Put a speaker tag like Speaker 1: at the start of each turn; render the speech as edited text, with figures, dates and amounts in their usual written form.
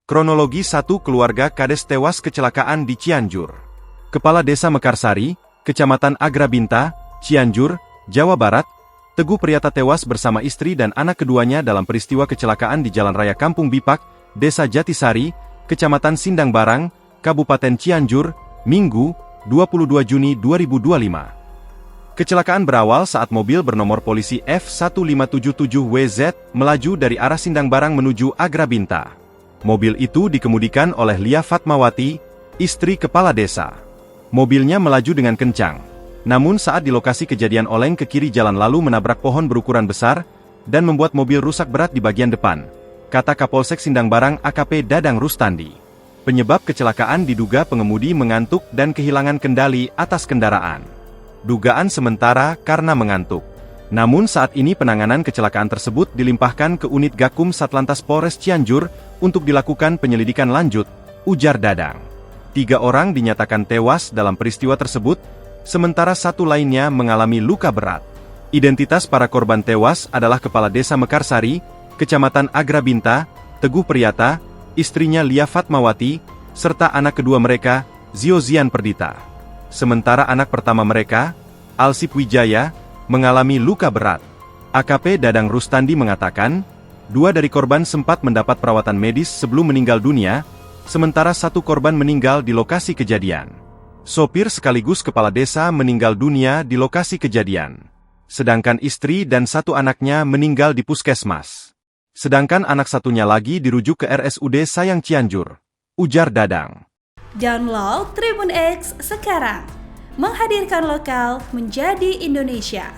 Speaker 1: Kronologi 1 keluarga Kades tewas kecelakaan di Cianjur. Kepala Desa Mekarsari, Kecamatan Agrabinta, Cianjur, Jawa Barat, Teguh Priyata tewas bersama istri dan anak keduanya dalam peristiwa kecelakaan di Jalan Raya Kampung Bipak, Desa Jatisari, Kecamatan Sindang Barang, Kabupaten Cianjur, Minggu, 22 Juni 2025. Kecelakaan berawal saat mobil bernomor polisi F1577WZ melaju dari arah Sindang Barang menuju Agrabinta. Mobil itu dikemudikan oleh Lia Fatmawati, istri kepala desa. Mobilnya melaju dengan kencang. Namun saat di lokasi kejadian oleng ke kiri jalan lalu menabrak pohon berukuran besar, dan membuat mobil rusak berat di bagian depan, kata Kapolsek Sindang Barang AKP Dadang Rustandi. Penyebab kecelakaan diduga pengemudi mengantuk dan kehilangan kendali atas kendaraan. Dugaan sementara karena mengantuk. Namun saat ini penanganan kecelakaan tersebut dilimpahkan ke unit Gakum Satlantas Polres Cianjur untuk dilakukan penyelidikan lanjut, ujar Dadang. 3 orang dinyatakan tewas dalam peristiwa tersebut, sementara 1 lainnya mengalami luka berat. Identitas para korban tewas adalah Kepala Desa Mekarsari, Kecamatan Agrabinta, Teguh Priyata, istrinya Lia Fatmawati, serta anak kedua mereka, Ziozian Perdita. Sementara anak pertama mereka, Alsip Wijaya, mengalami luka berat. AKP Dadang Rustandi mengatakan, 2 dari korban sempat mendapat perawatan medis sebelum meninggal dunia, sementara 1 korban meninggal di lokasi kejadian. Sopir sekaligus kepala desa meninggal dunia di lokasi kejadian. Sedangkan istri dan 1 anaknya meninggal di puskesmas. Sedangkan anak satunya lagi dirujuk ke RSUD Sayang Cianjur, ujar Dadang.
Speaker 2: Download Tribun X sekarang, menghadirkan lokal menjadi Indonesia.